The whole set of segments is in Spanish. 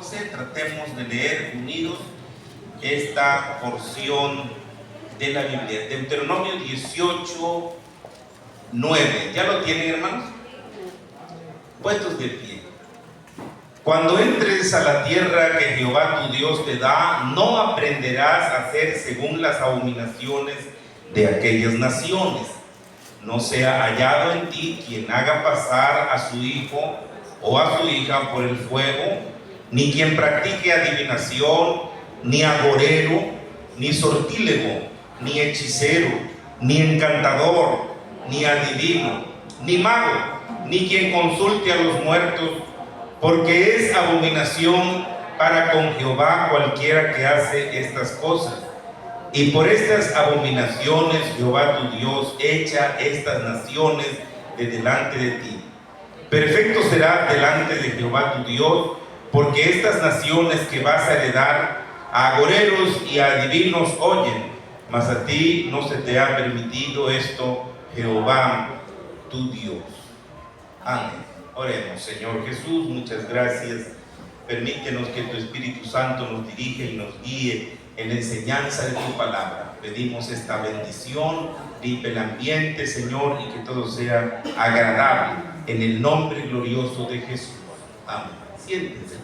14, tratemos de leer unidos esta porción de la Biblia. Deuteronomio 18, 9. ¿Ya lo tienen, hermanos? Puestos de pie. Cuando entres a la tierra que Jehová tu Dios te da, no aprenderás a hacer según las abominaciones de aquellas naciones. No sea hallado en ti quien haga pasar a su hijo o a su hija por el fuego, ni quien practique adivinación, ni agorero, ni sortílego, ni hechicero, ni encantador, ni adivino, ni mago, ni quien consulte a los muertos, porque es abominación para con Jehová cualquiera que hace estas cosas. Y por estas abominaciones Jehová tu Dios echa estas naciones de delante de ti. Perfecto será delante de Jehová tu Dios, porque estas naciones que vas a heredar a agoreros y a adivinos oyen, mas a ti no se te ha permitido esto, Jehová tu Dios. Amén. Oremos. Señor Jesús, muchas gracias. Permítenos que tu Espíritu Santo nos dirija y nos guíe en la enseñanza de tu palabra. Pedimos esta bendición, limpia el ambiente, Señor, y que todo sea agradable en el nombre glorioso de Jesús. Amén. Siéntense.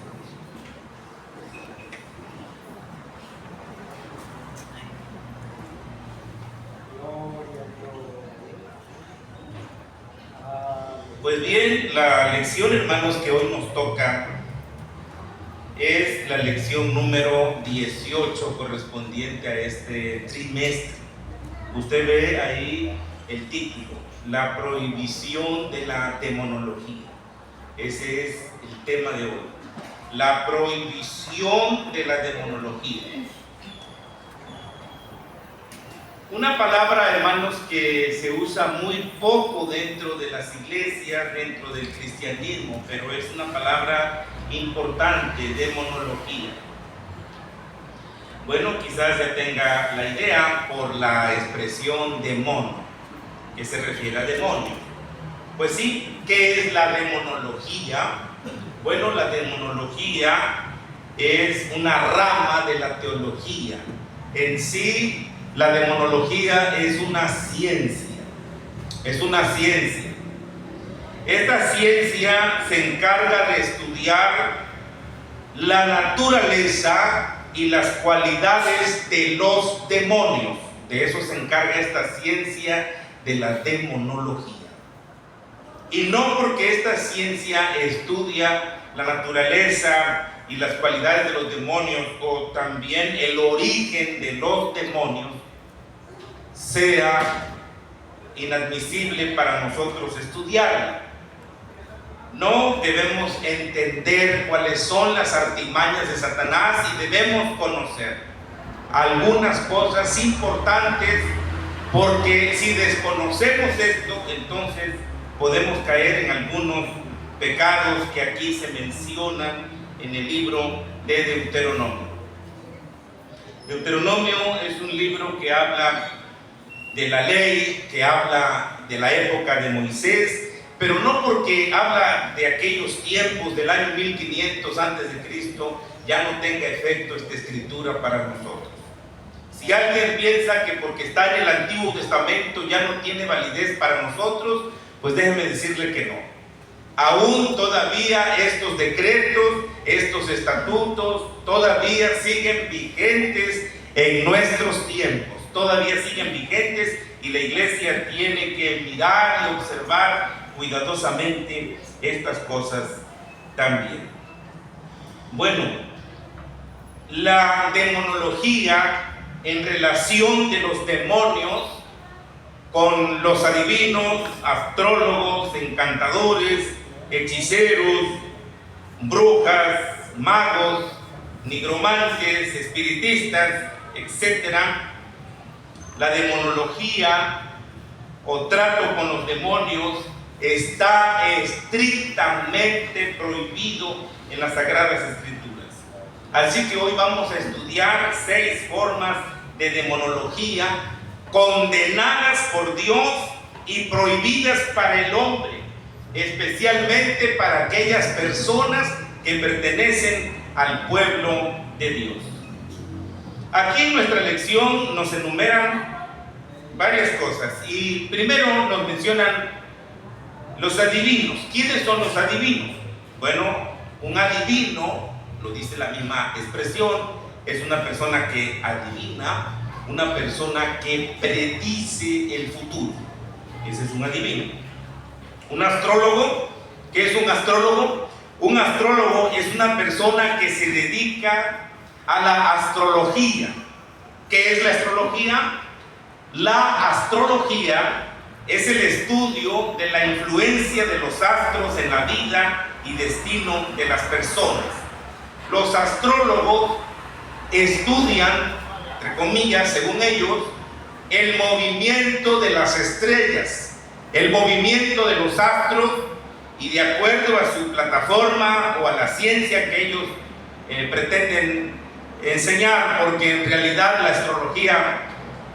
Pues bien, la lección, hermanos, que hoy nos toca es la lección número 18 correspondiente a este trimestre. Usted ve ahí el título, la prohibición de la demonología. Ese es el tema de hoy, la prohibición de la demonología. Una palabra, hermanos, que se usa muy poco dentro de las iglesias, dentro del cristianismo, pero es una palabra importante, demonología. Bueno, quizás ya tenga la idea por la expresión demonio, que se refiere a demonio. Pues sí, ¿qué es la demonología? Bueno, la demonología es una rama de la teología. En sí, la demonología es una ciencia. Es una ciencia. Esta ciencia se encarga de estudiar la naturaleza y las cualidades de los demonios. De eso se encarga esta ciencia de la demonología. Y no porque esta ciencia estudia la naturaleza y las cualidades de los demonios o también el origen de los demonios sea inadmisible para nosotros estudiarla. No debemos entender cuáles son las artimañas de Satanás y debemos conocer algunas cosas importantes, porque si desconocemos esto, entonces podemos caer en algunos pecados que aquí se mencionan en el libro de Deuteronomio. Deuteronomio es un libro que habla de la ley, que habla de la época de Moisés, pero no porque habla de aquellos tiempos del año 1500 antes de Cristo ya no tenga efecto esta escritura para nosotros. Si alguien piensa que porque está en el Antiguo Testamento ya no tiene validez para nosotros, pues déjeme decirle que no. Aún todavía estos decretos, estos estatutos, todavía siguen vigentes en nuestros tiempos. Todavía siguen vigentes y la iglesia tiene que mirar y observar cuidadosamente estas cosas también. Bueno, la demonología en relación de los demonios con los adivinos, astrólogos, encantadores, hechiceros, brujas, magos, nigromantes, espiritistas, etc. La demonología o trato con los demonios está estrictamente prohibido en las Sagradas Escrituras. Así que hoy vamos a estudiar 6 formas de demonología condenadas por Dios y prohibidas para el hombre, especialmente para aquellas personas que pertenecen al pueblo de Dios. Aquí en nuestra lección nos enumeran varias cosas y primero nos mencionan los adivinos. ¿Quiénes son los adivinos? Bueno, un adivino, lo dice la misma expresión, es una persona que adivina, una persona que predice el futuro. Ese es un adivino. Un astrólogo, ¿qué es un astrólogo? Un astrólogo es una persona que se dedica a la astrología. ¿Qué es la astrología? La astrología es el estudio de la influencia de los astros en la vida y destino de las personas. Los astrólogos estudian, entre comillas, según ellos, el movimiento de las estrellas, el movimiento de los astros, y de acuerdo a su plataforma o a la ciencia que ellos pretenden enseñar, porque en realidad la astrología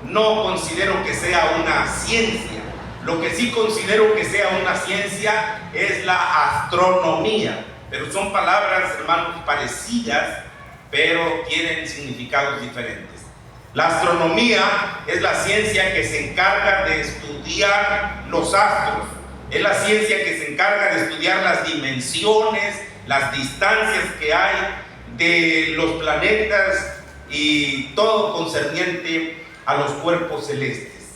no considero que sea una ciencia. Lo que sí considero que sea una ciencia es la astronomía, pero son palabras, hermanos, parecidas, pero tienen significados diferentes. La astronomía es la ciencia que se encarga de estudiar los astros, es la ciencia que se encarga de estudiar las dimensiones, las distancias que hay de los planetas y todo concerniente a los cuerpos celestes.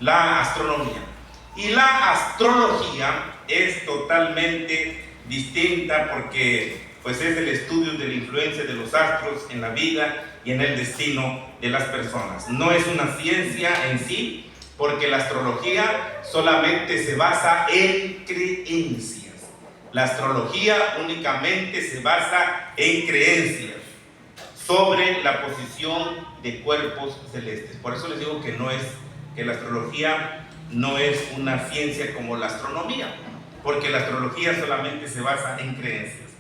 La astronomía. Y la astrología es totalmente distinta porque pues es el estudio de la influencia de los astros en la vida y en el destino de las personas. No es una ciencia en sí, porque la astrología solamente se basa en creencias. La astrología únicamente se basa en creencias sobre la posición de cuerpos celestes. Por eso les digo que la astrología no es una ciencia como la astronomía, porque la astrología solamente se basa en creencias.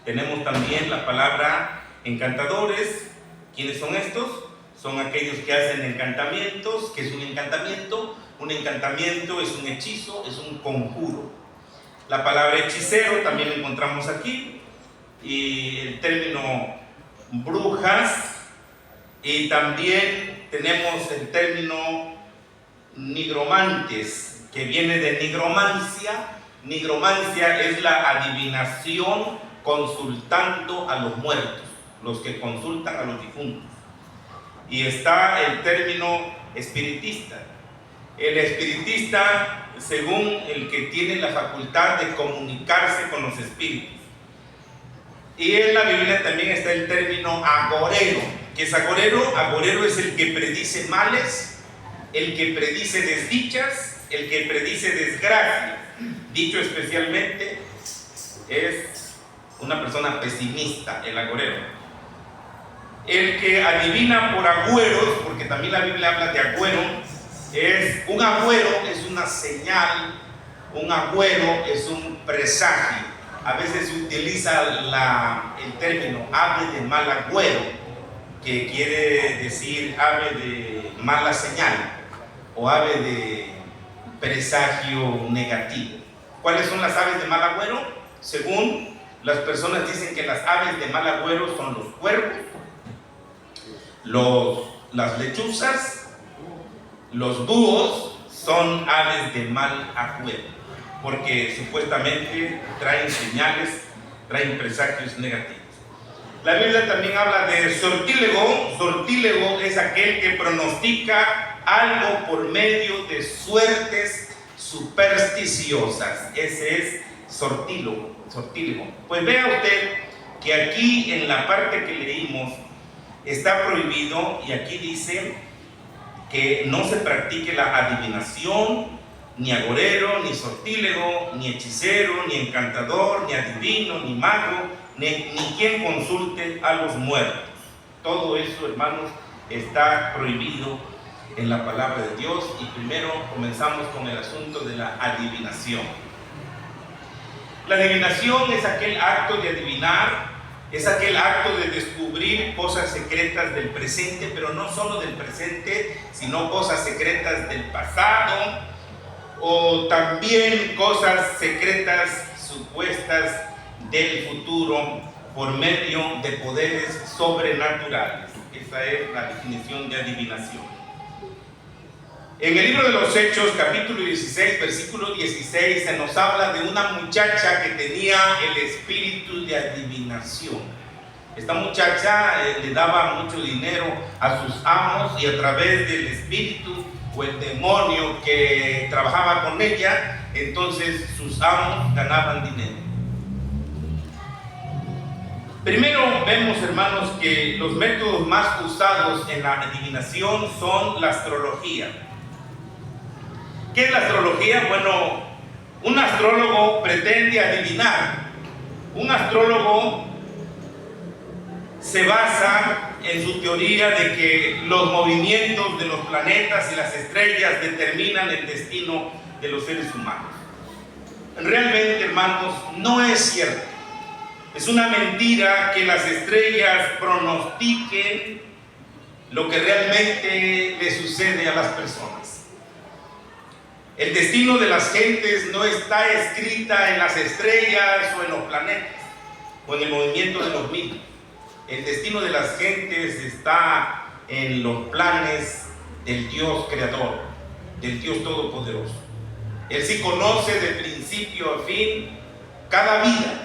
Tenemos también la palabra encantadores. ¿Quiénes son estos? Son aquellos que hacen encantamientos. ¿Qué es un encantamiento? Un encantamiento es un hechizo, es un conjuro. La palabra hechicero también la encontramos aquí, y el término brujas, y también tenemos el término nigromantes, que viene de nigromancia. Nigromancia es la adivinación consultando a los muertos, los que consultan a los difuntos. Y está el término espiritista. El espiritista, según el que tiene la facultad de comunicarse con los espíritus. Y en la Biblia también está el término agorero. ¿Qué es agorero? Agorero es el que predice males, el que predice desdichas, el que predice desgracias. Dicho especialmente, es una persona pesimista, el agorero. El que adivina por agüeros, porque también la Biblia habla de agüero, un agüero es una señal, un agüero es un presagio. A veces se utiliza el término ave de mal agüero, que quiere decir ave de mala señal o ave de presagio negativo. ¿Cuáles son las aves de mal agüero? Según las personas dicen que las aves de mal agüero son los cuervos, las lechuzas, los búhos son aves de mal agüero, porque supuestamente traen señales, traen presagios negativos. La Biblia también habla de sortílego. Sortílego es aquel que pronostica algo por medio de suertes supersticiosas. Ese es sortílego. Pues vea usted que aquí en la parte que leímos está prohibido, y aquí dice que no se practique la adivinación, ni agorero, ni sortílego, ni hechicero, ni encantador, ni adivino, ni mago, ni quien consulte a los muertos. Todo eso, hermanos, está prohibido en la palabra de Dios. Y primero comenzamos con el asunto de la adivinación. La adivinación es aquel acto de adivinar, es aquel acto de descubrir cosas secretas del presente, pero no solo del presente, sino cosas secretas del pasado, o también cosas secretas supuestas del futuro, por medio de poderes sobrenaturales. Esa es la definición de adivinación. En el libro de los Hechos, capítulo 16, versículo 16, se nos habla de una muchacha que tenía el espíritu de adivinación. Esta muchacha le daba mucho dinero a sus amos y a través del espíritu o el demonio que trabajaba con ella, entonces sus amos ganaban dinero. Primero vemos, hermanos, que los métodos más usados en la adivinación son la astrología. ¿Qué es la astrología? Bueno, un astrólogo pretende adivinar. Un astrólogo se basa en su teoría de que los movimientos de los planetas y las estrellas determinan el destino de los seres humanos. Realmente, hermanos, no es cierto. Es una mentira que las estrellas pronostiquen lo que realmente le sucede a las personas. El destino de las gentes no está escrita en las estrellas o en los planetas o en el movimiento de los mismos. El destino de las gentes está en los planes del Dios creador, del Dios todopoderoso. Él sí conoce de principio a fin cada vida,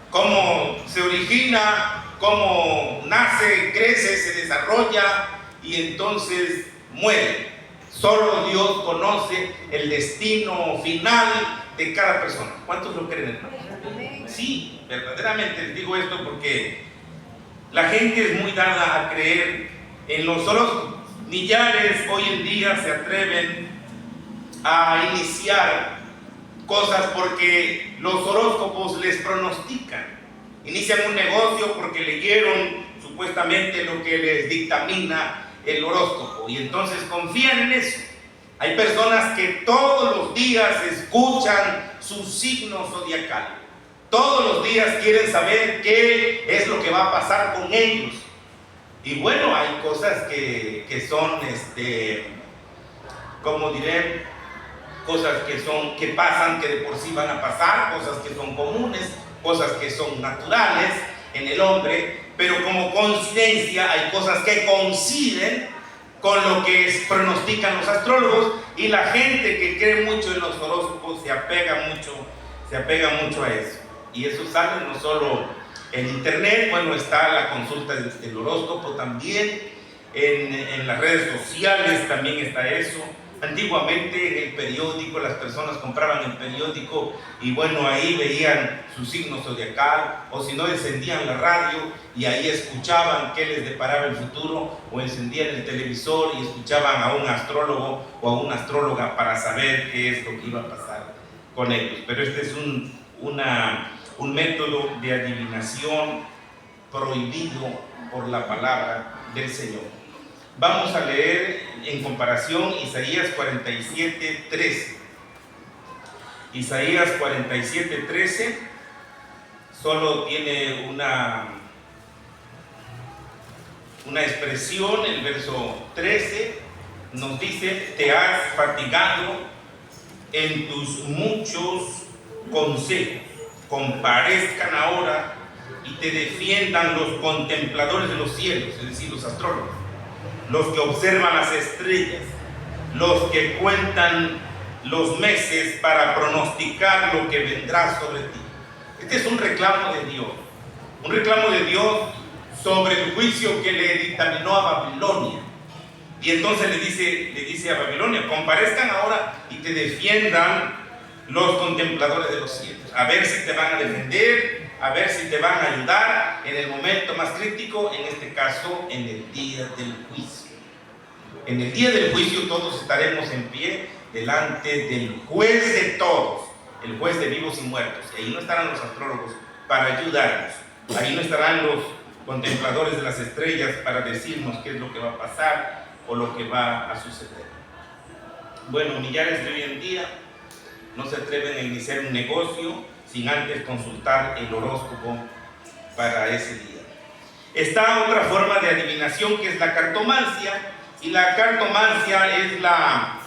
cómo se origina, cómo nace, crece, se desarrolla y entonces muere. Solo Dios conoce el destino final de cada persona. ¿Cuántos lo creen, hermanos? Sí, verdaderamente les digo esto porque la gente es muy dada a creer en los horóscopos. Millares hoy en día se atreven a iniciar cosas porque los horóscopos les pronostican. Inician un negocio porque leyeron supuestamente lo que les dictamina el horóscopo y entonces confían en eso. Hay personas que todos los días escuchan su signo zodiacal. Todos los días quieren saber qué es lo que va a pasar con ellos. Y bueno, hay cosas que son, como diré, cosas que pasan, que de por sí van a pasar, cosas que son comunes, cosas que son naturales en el hombre, pero como coincidencia hay cosas que coinciden con lo que pronostican los astrólogos y la gente que cree mucho en los horóscopos se apega mucho a eso. Y eso sale no solo en internet, bueno, está la consulta del horóscopo también, en las redes sociales también está eso. Antiguamente en el periódico, las personas compraban el periódico y bueno, ahí veían su signo zodiacal, o si no, encendían la radio y ahí escuchaban qué les deparaba el futuro, o encendían el televisor y escuchaban a un astrólogo o a una astróloga para saber qué es lo que iba a pasar con ellos. Pero este es un método de adivinación prohibido por la palabra del Señor. Vamos a leer en comparación Isaías 47:13. Isaías 47:13 solo tiene una expresión. El verso 13 nos dice: te has fatigado en tus muchos consejos, comparezcan ahora y te defiendan los contempladores de los cielos, es decir, los astrólogos, los que observan las estrellas, los que cuentan los meses para pronosticar lo que vendrá sobre ti. Este es un reclamo de Dios sobre el juicio que le dictaminó a Babilonia. Y entonces le dice a Babilonia: comparezcan ahora y te defiendan los contempladores de los cielos, a ver si te van a defender, a ver si te van a ayudar en el momento más crítico, en este caso en el día del juicio. En el día del juicio todos estaremos en pie delante del juez de todos, el juez de vivos y muertos. Y ahí no estarán los astrólogos para ayudarnos, ahí no estarán los contempladores de las estrellas para decirnos qué es lo que va a pasar o lo que va a suceder. Bueno, millares de hoy en día no se atreven a iniciar un negocio sin antes consultar el horóscopo para ese día. Está otra forma de adivinación que es la cartomancia, y la cartomancia es la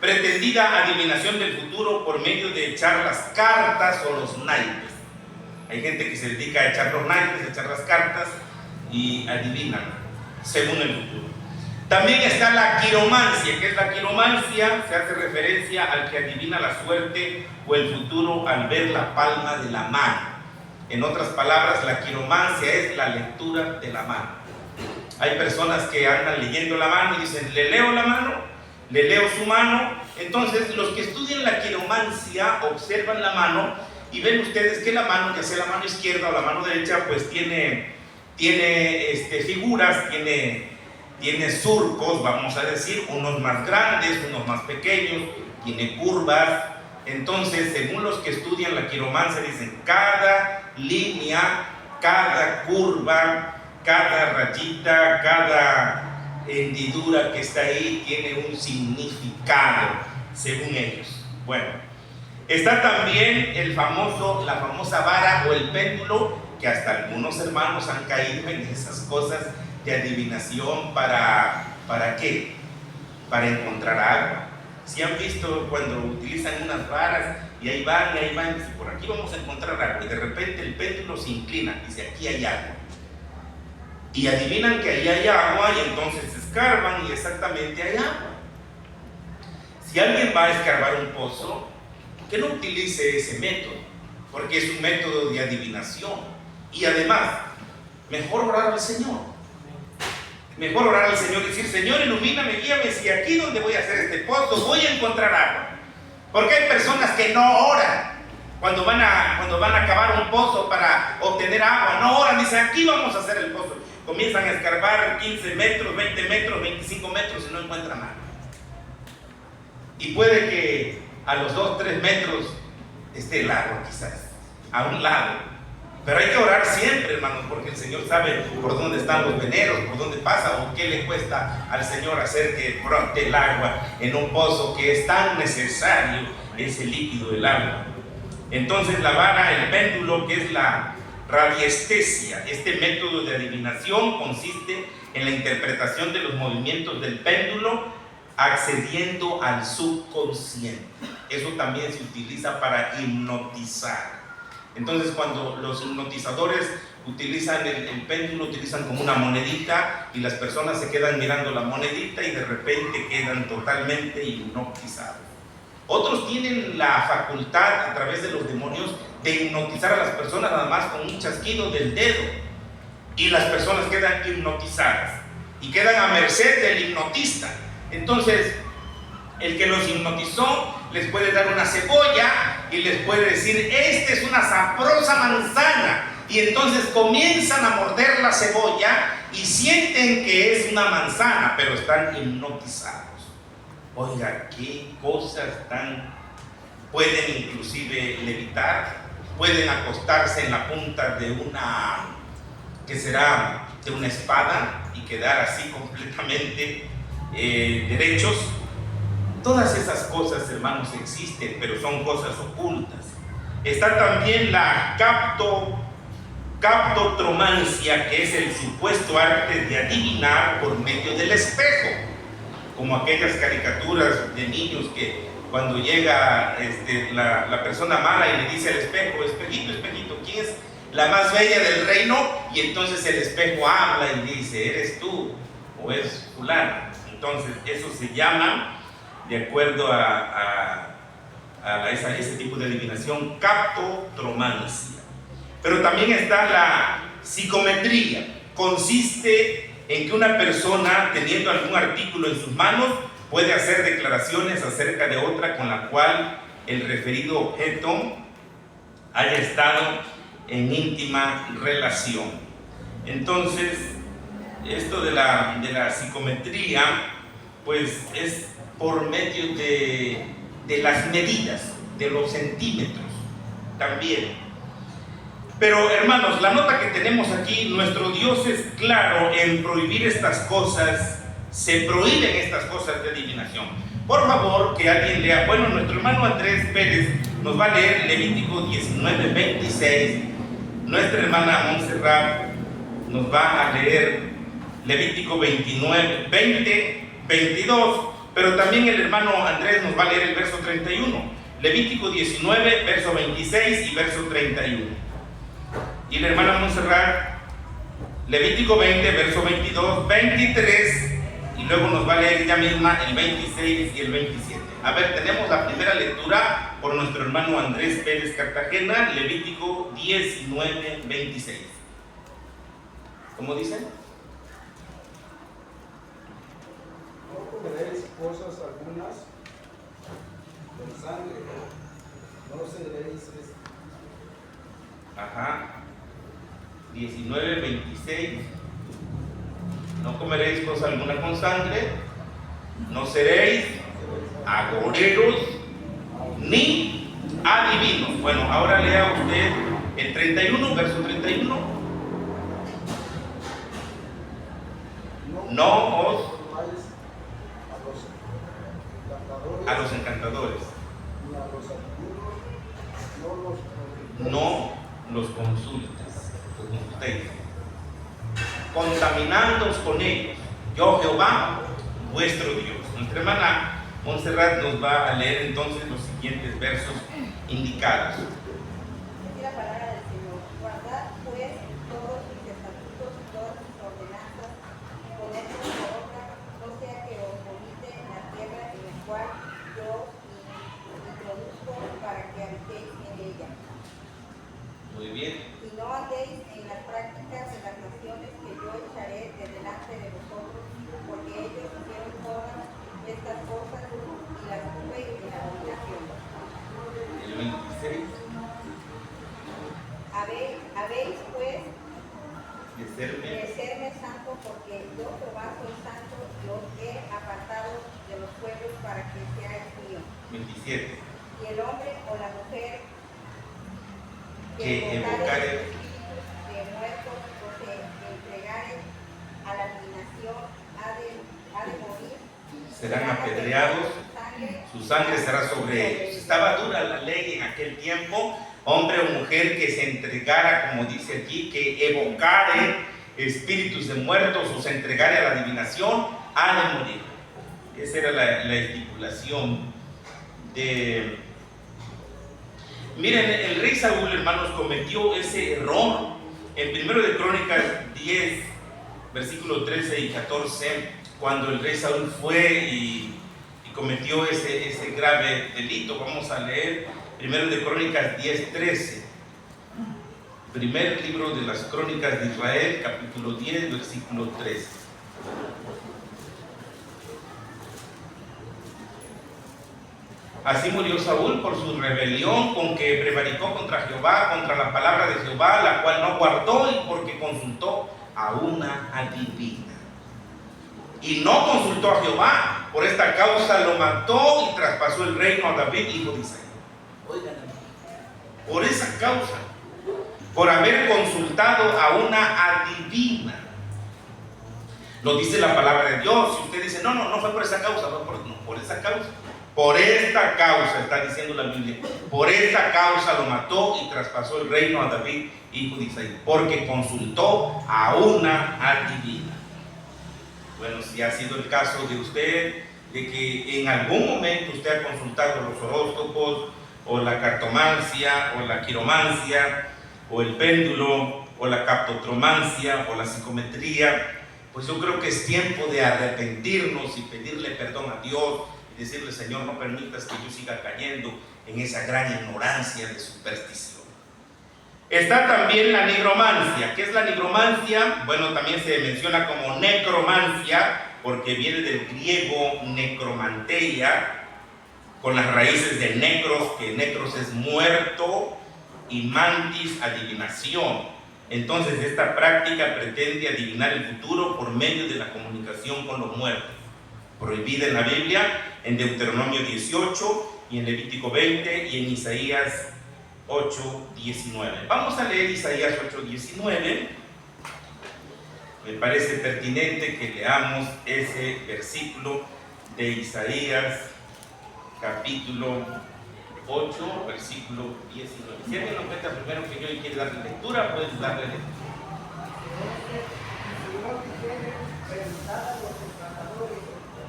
pretendida adivinación del futuro por medio de echar las cartas o los naipes. Hay gente que se dedica a echar los naipes, a echar las cartas y adivinan según el futuro. También está la quiromancia. ¿Qué es la quiromancia? Se hace referencia al que adivina la suerte o el futuro al ver la palma de la mano. En otras palabras, la quiromancia es la lectura de la mano. Hay personas que andan leyendo la mano y dicen, le leo la mano, le leo su mano. Entonces, los que estudian la quiromancia observan la mano y ven ustedes que la mano, ya sea la mano izquierda o la mano derecha, pues tiene figuras, tiene surcos, vamos a decir, unos más grandes, unos más pequeños, tiene curvas. Entonces, según los que estudian la quiromancia, dicen cada línea, cada curva, cada rayita, cada hendidura que está ahí tiene un significado, según ellos. Bueno, está también la famosa vara o el péndulo, que hasta algunos hermanos han caído en esas cosas de adivinación. ¿Para qué? Para encontrar agua. Si han visto cuando utilizan unas varas y ahí van, dicen, por aquí vamos a encontrar agua, y de repente el péndulo se inclina y dice, aquí hay agua. Y adivinan que ahí hay agua y entonces escarban y exactamente hay agua. Si alguien va a escarbar un pozo, que no utilice ese método, porque es un método de adivinación. Y además, mejor orar al Señor. Mejor orar al Señor y decir, Señor, ilumíname, guíame, si aquí donde voy a hacer este pozo voy a encontrar agua. Porque hay personas que no oran cuando van a cavar un pozo para obtener agua. No oran, dicen, aquí vamos a hacer el pozo. Comienzan a escarbar 15 metros, 20 metros, 25 metros y no encuentran nada. Y puede que a los 2, 3 metros esté el agua quizás, a un lado. Pero hay que orar siempre, hermanos, porque el Señor sabe por dónde están los veneros, por dónde pasa o qué le cuesta al Señor hacer que brote el agua en un pozo que es tan necesario, ese líquido del agua. Entonces la vara, el péndulo, que es la radiestesia, este método de adivinación consiste en la interpretación de los movimientos del péndulo accediendo al subconsciente. Eso también se utiliza para hipnotizar. Entonces, cuando los hipnotizadores utilizan el péndulo, utilizan como una monedita y las personas se quedan mirando la monedita y de repente quedan totalmente hipnotizados. Otros tienen la facultad a través de los demonios de hipnotizar a las personas nada más con un chasquido del dedo y las personas quedan hipnotizadas y quedan a merced del hipnotista. Entonces, el que los hipnotizó les puede dar una cebolla y les puede decir, esta es una sabrosa manzana, y entonces comienzan a morder la cebolla y sienten que es una manzana, pero están hipnotizados. Oiga, qué cosas tan... Pueden inclusive levitar, pueden acostarse en la punta de una, que será de una espada, y quedar así completamente derechos. Todas esas cosas, hermanos, existen, pero son cosas ocultas. Está también la captotromancia, que es el supuesto arte de adivinar por medio del espejo, como aquellas caricaturas de niños que cuando llega la persona mala y le dice al espejo, espejito, espejito, ¿quién es la más bella del reino? Y entonces el espejo habla y dice, ¿eres tú o es fulano? Entonces eso se llama, de acuerdo a ese tipo de adivinación, captotromancia. Pero también está la psicometría. Consiste en que una persona, teniendo algún artículo en sus manos, puede hacer declaraciones acerca de otra con la cual el referido objeto haya estado en íntima relación. Entonces, esto de la psicometría, pues es por medio de las medidas, de los centímetros también. Pero hermanos, la nota que tenemos aquí, nuestro Dios es claro en prohibir estas cosas. Se prohíben estas cosas de adivinación. Por favor, que alguien lea. Bueno, nuestro hermano Andrés Pérez nos va a leer Levítico 19:26. Nuestra hermana Montserrat nos va a leer Levítico 20:22. Pero también el hermano Andrés nos va a leer el verso 31. Levítico 19, verso 26 y verso 31. Y la hermana Montserrat, Levítico 20, verso 22, 23, y luego nos va a leer ella misma el 26 y el 27. A ver, tenemos la primera lectura por nuestro hermano Andrés Pérez Cartagena, Levítico 19, 26. ¿Cómo dice? No comeréis cosas algunas con sangre, no seréis. Ajá. 19, 26. No comeréis cosa alguna con sangre, no seréis agoreros ni adivinos. Bueno, ahora lea usted el 31, verso 31. No os a los encantadores, no los consultes, contaminándoos con ellos, yo Jehová vuestro Dios. Nuestra hermana Montserrat nos va a leer entonces los siguientes versos indicados. Dice la palabra del Señor: guardad pues todos mis estatutos y todas mis ordenanzas, y ponedlos por obra, no sea que os vomite en la tierra en la cual yo introduzco para que habitéis en ella. Muy bien. Y no andéis en las prácticas de las naciones que yo echaré de delante de vosotros, porque ellos hicieron todas estas cosas y las tuve en abominación. El 26. Habéis pues De serme santo, porque yo Jehová soy santo y os he apartado de los pueblos para que seáis míos. 27. Y el hombre o la mujer Que evocare espíritus de muertos o se entregare a la adivinación ha de morir. Serán apedreados, su sangre será sobre ellos. Estaba dura la ley en aquel tiempo. Hombre o mujer que se entregara, como dice aquí, que evocare espíritus de muertos o se entregare a la adivinación, ha de morir. Esa era la estipulación de... Miren, el rey Saúl, hermanos, cometió ese error en 1 de Crónicas 10, versículos 13 y 14, cuando el rey Saúl fue y cometió ese grave delito. Vamos a leer 1 de Crónicas 10, 13. Primer libro de las Crónicas de Israel, capítulo 10, versículo 13. Así murió Saúl por su rebelión, con que prevaricó contra Jehová, contra la palabra de Jehová, la cual no guardó, y porque consultó a una adivina. Y no consultó a Jehová. Por esta causa lo mató y traspasó el reino a David, hijo de Isaías. Oigan, por esa causa, por haber consultado a una adivina. Lo dice la palabra de Dios. Si usted dice, no fue por esa causa, fue por esa causa. Por esta causa, está diciendo la Biblia, por esta causa lo mató y traspasó el reino a David, hijo de Isaías, porque consultó a una adivina. Bueno, si ha sido el caso de usted, de que en algún momento usted ha consultado los horóscopos, o la cartomancia, o la quiromancia, o el péndulo, o la captotromancia, o la psicometría, pues yo creo que es tiempo de arrepentirnos y pedirle perdón a Dios. Decirle, Señor, no permitas que yo siga cayendo en esa gran ignorancia de superstición. Está también la nigromancia. ¿Qué es la nigromancia? Bueno, también se menciona como necromancia, porque viene del griego necromanteia, con las raíces de necros, que necros es muerto, y mantis, adivinación. Entonces, esta práctica pretende adivinar el futuro por medio de la comunicación con los muertos. Prohibida en la Biblia, en Deuteronomio 18 y en Levítico 20 y en Isaías 8, 19. Vamos a leer Isaías 8, 19. Me parece pertinente que leamos ese versículo de Isaías capítulo 8, versículo 19. Si alguien lo cuenta primero que yo y quiere darle lectura, puedes darle lectura.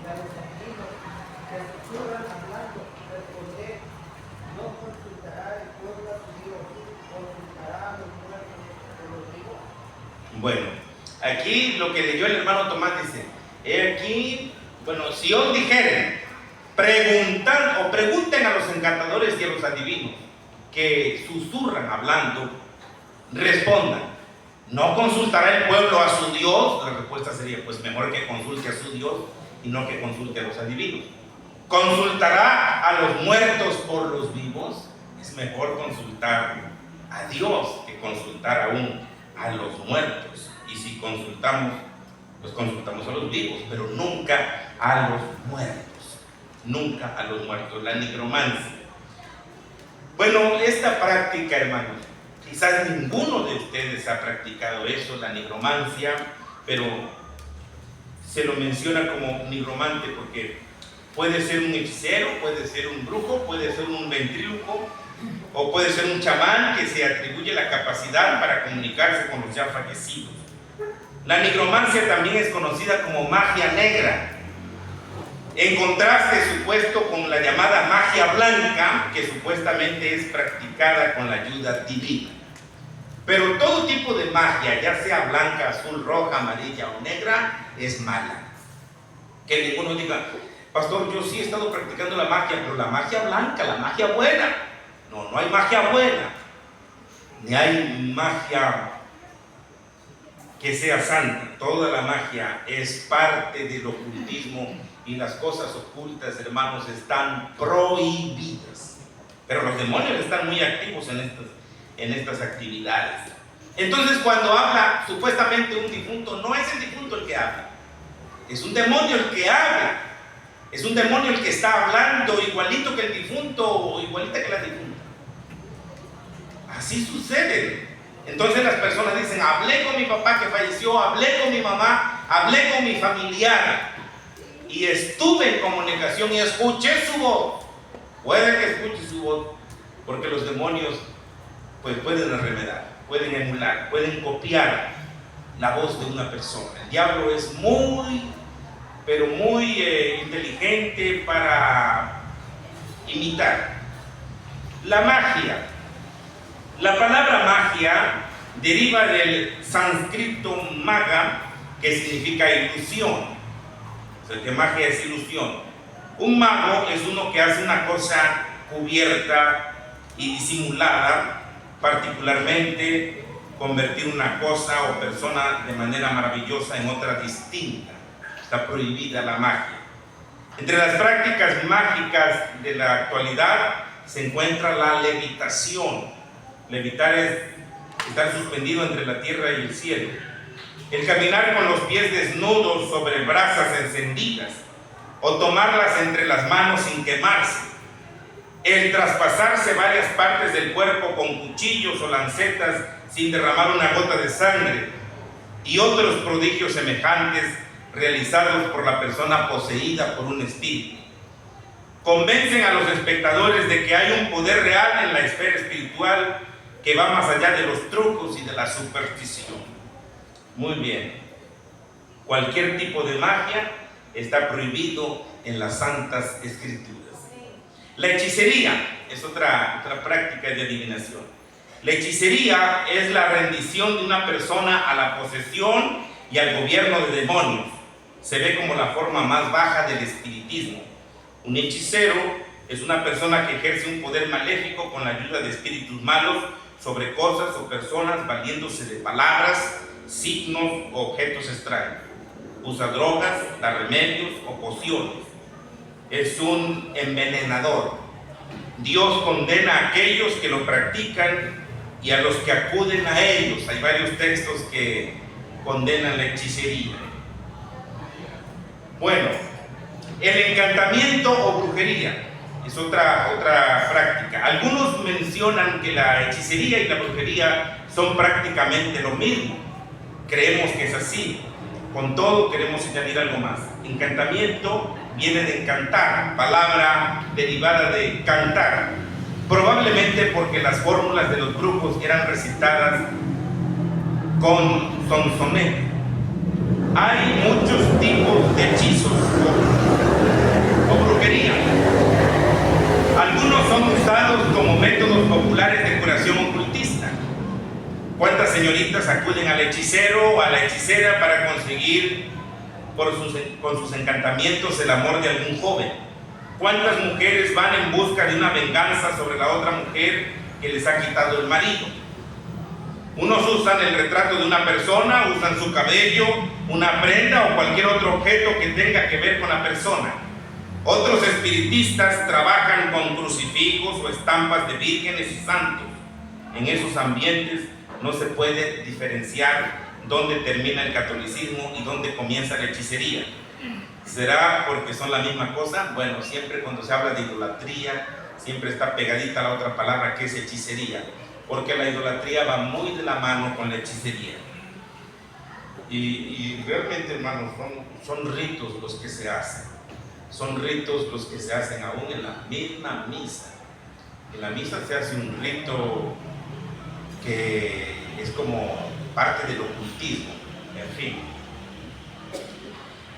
A los amigos que susurran hablando, responder, no consultará el pueblo a su Dios, consultará a los muertos Aquí lo que leyó el hermano Tomás dice, he aquí, bueno, si os dijeren, pregunten a los encantadores y a los adivinos, que susurran hablando, respondan, ¿no consultará el pueblo a su Dios? La respuesta sería, pues mejor que consulte a su Dios y no que consulte a los adivinos. ¿Consultará a los muertos por los vivos? Es mejor consultar a Dios que consultar aún a los muertos. Y si consultamos, pues consultamos a los vivos, pero nunca a los muertos. Nunca a los muertos. La nigromancia. Bueno, esta práctica, hermanos, quizás ninguno de ustedes ha practicado eso, la nigromancia, pero se lo menciona como nigromante porque puede ser un hechicero, puede ser un brujo, puede ser un ventríloco, o puede ser un chamán que se atribuye la capacidad para comunicarse con los ya fallecidos. La nigromancia también es conocida como magia negra, en contraste supuesto con la llamada magia blanca, que supuestamente es practicada con la ayuda divina. Pero todo tipo de magia, ya sea blanca, azul, roja, amarilla o negra, es mala. Que ninguno diga, pastor, yo sí he estado practicando la magia, pero la magia blanca, la magia buena. No, no hay magia buena, ni hay magia que sea santa. Toda la magia es parte del ocultismo y las cosas ocultas, hermanos, están prohibidas. Pero los demonios están muy activos en estas actividades. Entonces, cuando habla supuestamente un difunto, no es el difunto el que habla, es un demonio el que habla. Es un demonio el que está hablando igualito que el difunto o igualita que la difunta. Así sucede. Entonces las personas dicen, hablé con mi papá que falleció, hablé con mi mamá, hablé con mi familiar y estuve en comunicación y escuché su voz. Puede que escuche su voz porque los demonios pues pueden arremedar, pueden emular, pueden copiar la voz de una persona. El diablo es pero muy inteligente para imitar. La magia. La palabra magia deriva del sánscrito maga, que significa ilusión. O sea, que magia es ilusión. Un mago es uno que hace una cosa cubierta y disimulada, particularmente convertir una cosa o persona de manera maravillosa en otra distinta. Está prohibida la magia. Entre las prácticas mágicas de la actualidad se encuentra la levitación. Levitar es estar suspendido entre la tierra y el cielo. El caminar con los pies desnudos sobre brasas encendidas o tomarlas entre las manos sin quemarse. El traspasarse varias partes del cuerpo con cuchillos o lancetas sin derramar una gota de sangre y otros prodigios semejantes realizados por la persona poseída por un espíritu. Convencen a los espectadores de que hay un poder real en la esfera espiritual que va más allá de los trucos y de la superstición. Muy bien. Cualquier tipo de magia está prohibido en las Santas Escrituras. La hechicería es otra práctica de adivinación. La hechicería es la rendición de una persona a la posesión y al gobierno de demonios. Se ve como la forma más baja del espiritismo. Un hechicero es una persona que ejerce un poder maléfico con la ayuda de espíritus malos sobre cosas o personas, valiéndose de palabras, signos o objetos extraños. Usa drogas, da remedios o pociones. Es un envenenador. Dios condena a aquellos que lo practican y a los que acuden a ellos. Hay varios textos que condenan la hechicería. Bueno, el encantamiento o brujería es otra práctica. Algunos mencionan que la hechicería y la brujería son prácticamente lo mismo. Creemos que es así. Con todo queremos añadir algo más. Encantamiento viene de encantar, palabra derivada de cantar, probablemente porque las fórmulas de los brujos eran recitadas con sonsonete. Hay muchos tipos de hechizos o brujería. Algunos son usados como métodos populares de curación ocultista. ¿Cuántas señoritas acuden al hechicero o a la hechicera para conseguir con sus encantamientos el amor de algún joven? ¿Cuántas mujeres van en busca de una venganza sobre la otra mujer que les ha quitado el marido? Unos usan el retrato de una persona, usan su cabello, una prenda o cualquier otro objeto que tenga que ver con la persona. Otros espiritistas trabajan con crucifijos o estampas de vírgenes y santos. En esos ambientes no se puede diferenciar dónde termina el catolicismo y dónde comienza la hechicería. ¿Será porque son la misma cosa? Bueno, siempre cuando se habla de idolatría, siempre está pegadita la otra palabra que es hechicería, porque la idolatría va muy de la mano con la hechicería. Y realmente, hermanos, son ritos los que se hacen. Son ritos los que se hacen aún en la misma misa. En la misa se hace un rito que es como parte del ocultismo, en fin.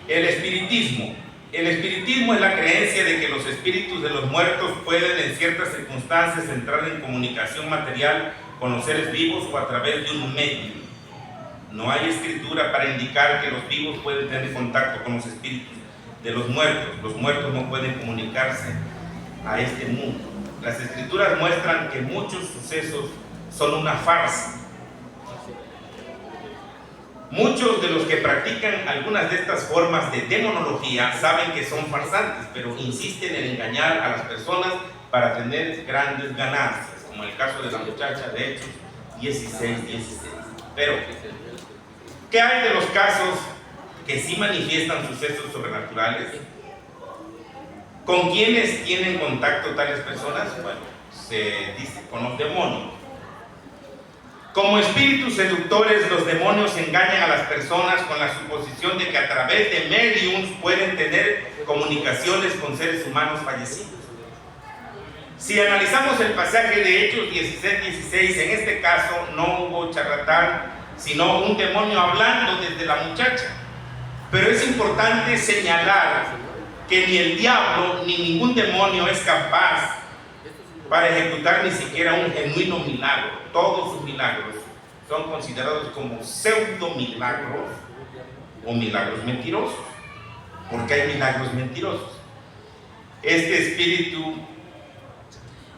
El espiritismo. El espiritismo es la creencia de que los espíritus de los muertos pueden en ciertas circunstancias entrar en comunicación material con los seres vivos o a través de un medio. No hay escritura para indicar que los vivos pueden tener contacto con los espíritus de los muertos. Los muertos no pueden comunicarse a este mundo. Las escrituras muestran que muchos sucesos son una farsa. Muchos de los que practican algunas de estas formas de demonología saben que son farsantes, pero insisten en engañar a las personas para tener grandes ganancias, como el caso de la muchacha de Hechos 16:16. Pero, ¿qué hay de los casos que sí manifiestan sucesos sobrenaturales? ¿Con quiénes tienen contacto tales personas? Bueno, se dice con los demonios. Como espíritus seductores, los demonios engañan a las personas con la suposición de que a través de mediums pueden tener comunicaciones con seres humanos fallecidos. Si analizamos el pasaje de Hechos 16:16, en este caso no hubo charlatán, sino un demonio hablando desde la muchacha. Pero es importante señalar que ni el diablo ni ningún demonio es capaz para ejecutar ni siquiera un genuino milagro. Todos sus milagros son considerados como pseudo milagros o milagros mentirosos, porque hay milagros mentirosos. Este espíritu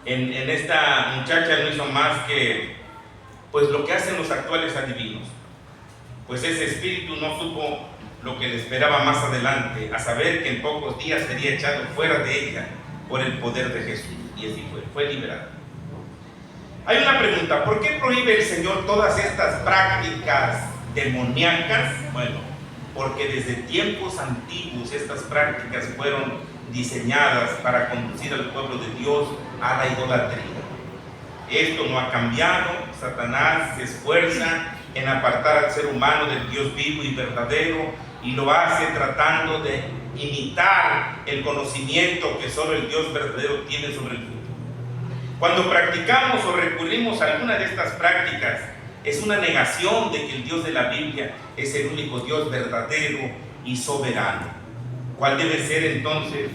en esta muchacha no hizo más que pues lo que hacen los actuales adivinos. Pues ese espíritu no supo lo que le esperaba más adelante, a saber que en pocos días sería echado fuera de ella por el poder de Jesús. Y así fue liberado. Hay una pregunta: ¿por qué prohíbe el Señor todas estas prácticas demoníacas? Bueno, porque desde tiempos antiguos estas prácticas fueron diseñadas para conducir al pueblo de Dios a la idolatría. Esto no ha cambiado. Satanás se esfuerza en apartar al ser humano del Dios vivo y verdadero, y lo hace tratando de imitar el conocimiento que solo el Dios verdadero tiene sobre el futuro. Cuando practicamos o recurrimos a alguna de estas prácticas, es una negación de que el Dios de la Biblia es el único Dios verdadero y soberano. ¿Cuál debe ser entonces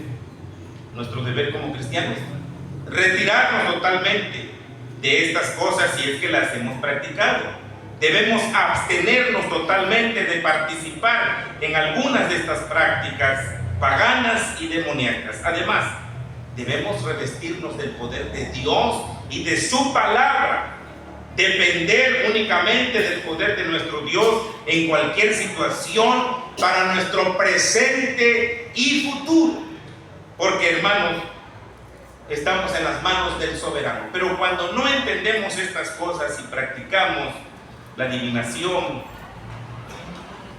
nuestro deber como cristianos? Retirarnos totalmente de estas cosas si es que las hemos practicado. Debemos abstenernos totalmente de participar en algunas de estas prácticas paganas y demoníacas. Además, debemos revestirnos del poder de Dios y de su palabra. Depender únicamente del poder de nuestro Dios en cualquier situación para nuestro presente y futuro. Porque, hermanos, estamos en las manos del soberano. Pero cuando no entendemos estas cosas y practicamos la adivinación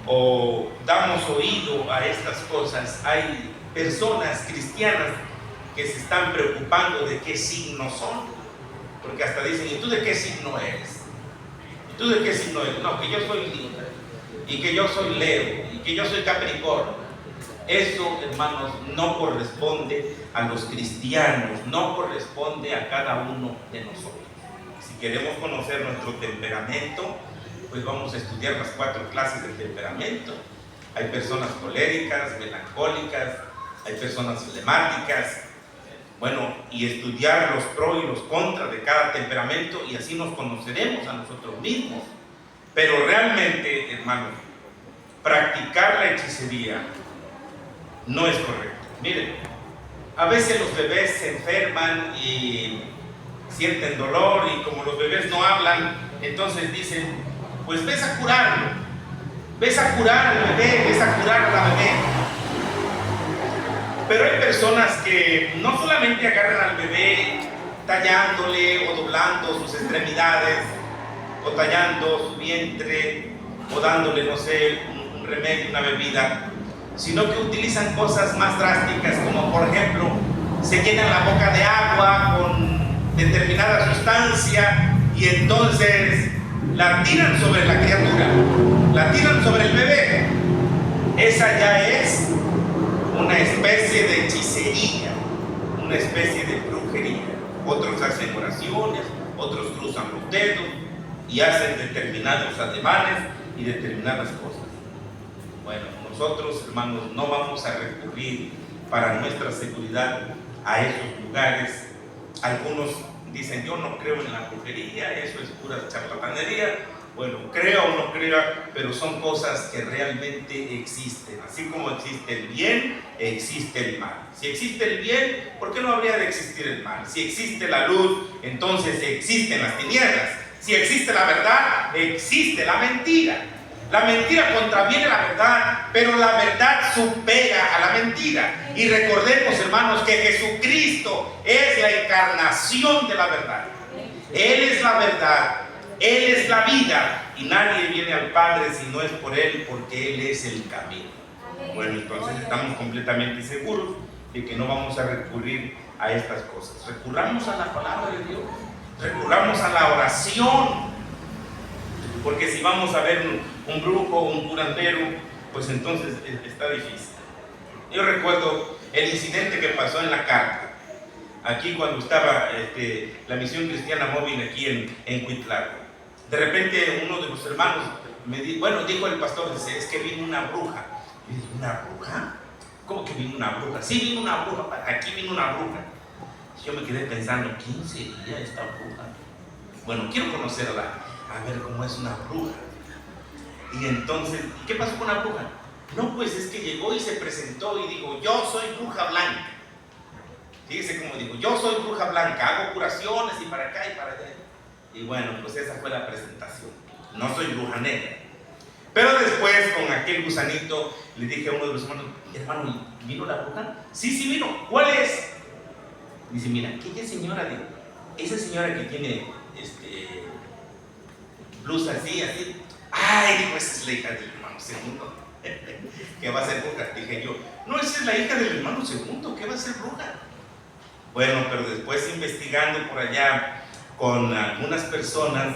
o damos oído a estas cosas, hay personas cristianas que se están preocupando de qué signo son, porque hasta dicen: ¿y tú de qué signo eres? ¿Y tú de qué signo eres? No, que yo soy Libra, y que yo soy Leo, y que yo soy Capricornio. Eso, hermanos, no corresponde a los cristianos, no corresponde a cada uno de nosotros. Si queremos conocer nuestro temperamento, pues vamos a estudiar las 4 clases del temperamento. Hay personas coléricas, melancólicas, hay personas flemáticas, Bueno, y estudiar los pros y los contras de cada temperamento, y así nos conoceremos a nosotros mismos. Pero realmente, hermanos, practicar la hechicería no es correcto. Miren, a veces los bebés se enferman y sienten dolor, y como los bebés no hablan, entonces dicen, pues ves a curarlo, ves a curar al bebé, ves a curar a la bebé. Pero hay personas que no solamente agarran al bebé tallándole o doblando sus extremidades, o tallando su vientre, o dándole, no sé, un remedio, una bebida, sino que utilizan cosas más drásticas, como por ejemplo, se llenan la boca de agua con determinada sustancia y entonces la tiran sobre la criatura, la tiran sobre el bebé. Esa ya es una especie de hechicería, una especie de brujería. Otros hacen oraciones, otros cruzan los dedos y hacen determinados ademanes y determinadas cosas. Bueno, nosotros, hermanos, no vamos a recurrir para nuestra seguridad a esos lugares. Algunos dicen, yo no creo en la brujería, eso es pura charlatanería. Bueno, crea o no crea, pero son cosas que realmente existen. Así como existe el bien, existe el mal. Si existe el bien, ¿por qué no habría de existir el mal? Si existe la luz, entonces existen las tinieblas. Si existe la verdad, existe la mentira. La mentira contraviene la verdad, pero la verdad supera a la mentira. Y recordemos, hermanos, que Jesucristo es la encarnación de la verdad. Él es la verdad, Él es la vida, y nadie viene al Padre si no es por Él, porque Él es el camino. Bueno, entonces estamos completamente seguros de que no vamos a recurrir a estas cosas. Recurramos a la palabra de Dios, recurramos a la oración, porque si vamos a ver un brujo o un curandero, pues entonces está difícil. Yo recuerdo el incidente que pasó en la carta, aquí cuando estaba la misión cristiana móvil aquí en Cuitlaco. De repente uno de los hermanos dijo el pastor, dice, es que vino una bruja. Y dije, ¿una bruja? ¿Cómo que vino una bruja? Sí, vino una bruja, aquí vino una bruja. Yo me quedé pensando, ¿quién sería esta bruja? Bueno, quiero conocerla, a ver cómo es una bruja. Y entonces, ¿qué pasó con la bruja? No, pues es que llegó y se presentó y dijo, yo soy bruja blanca. Fíjese cómo dijo, yo soy bruja blanca, hago curaciones y para acá y para allá. Y bueno, pues esa fue la presentación. No soy bruja negra. Pero después, con aquel gusanito, le dije a uno de los hermanos, hermano, ¿vino la bruja? Sí, sí vino. ¿Cuál es? Dice, mira, aquella señora, esa señora que tiene blusa así, así. Ay, dijo, esa es la hija del hermano segundo, que va a ser bruja. Dije yo, no, esa es la hija del hermano segundo, ¿qué va a ser bruja? Bueno, pero después investigando por allá con algunas personas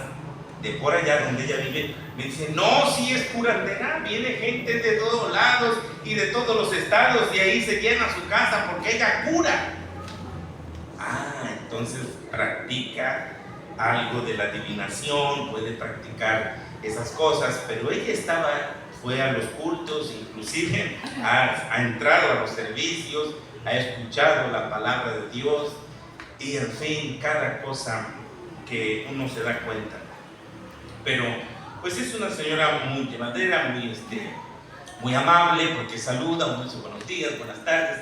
de por allá donde ella vive, me dicen, no, sí es curandera, viene gente de todos lados y de todos los estados, y ahí se llena su casa porque ella cura. Ah, entonces practica algo de la adivinación, puede practicar esas cosas, pero ella fue a los cultos, inclusive ha entrado a los servicios, ha escuchado la palabra de Dios, y en fin, cada cosa que uno se da cuenta. Pero pues es una señora muy llevadera, muy amable, porque saluda, uno dice buenos días, buenas tardes,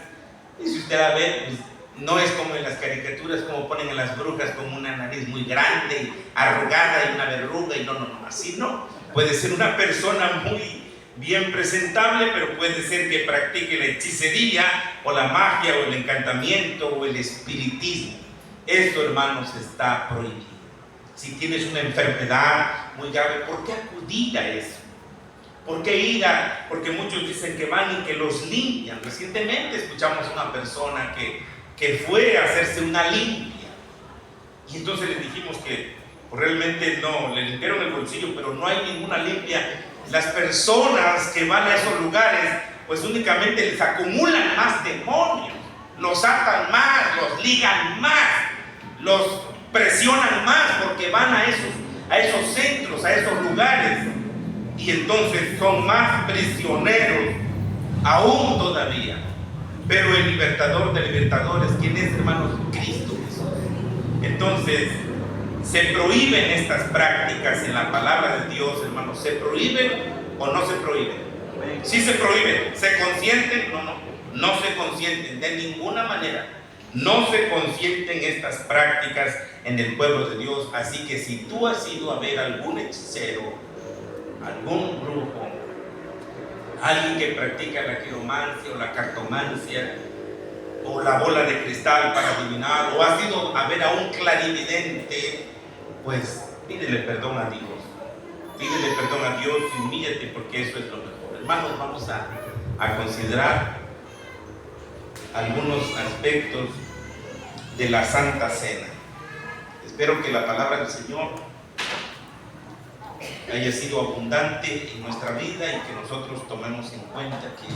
y si usted la ve, pues no es como en las caricaturas, como ponen a las brujas como una nariz muy grande, arrugada y una verruga, y no, así no. Puede ser una persona muy bien presentable, pero puede ser que practique la hechicería, o la magia, o el encantamiento, o el espiritismo. Esto, hermanos, está prohibido. Si tienes una enfermedad muy grave, ¿por qué acudir a eso? ¿Por qué ir a? Porque muchos dicen que van y que los limpian. Recientemente escuchamos a una persona que fue a hacerse una limpia, y entonces le dijimos que pues, realmente no, le limpiaron el bolsillo, pero no hay ninguna limpia. Las personas que van a esos lugares, pues únicamente les acumulan más demonios, los atan más, los ligan más, los presionan más, porque van a esos centros, a esos lugares, y entonces son más prisioneros aún todavía. Pero el libertador de libertadores, ¿quién es, hermanos? Cristo Jesús. Entonces, ¿se prohíben estas prácticas en la palabra de Dios, hermanos? ¿Se prohíben o no se prohíben? Sí se prohíben. ¿Se consienten? No se consienten de ninguna manera. No se consienten estas prácticas en el pueblo de Dios. Así que si tú has ido a ver algún hechicero, algún brujo, alguien que practica la quiromancia o la cartomancia o la bola de cristal para adivinar, o has ido a ver a un clarividente, pues pídele perdón a Dios. Pídele perdón a Dios y humíllate, porque eso es lo mejor. Hermanos, vamos a considerar algunos aspectos de la Santa Cena. Espero que la palabra del Señor haya sido abundante en nuestra vida y que nosotros tomemos en cuenta que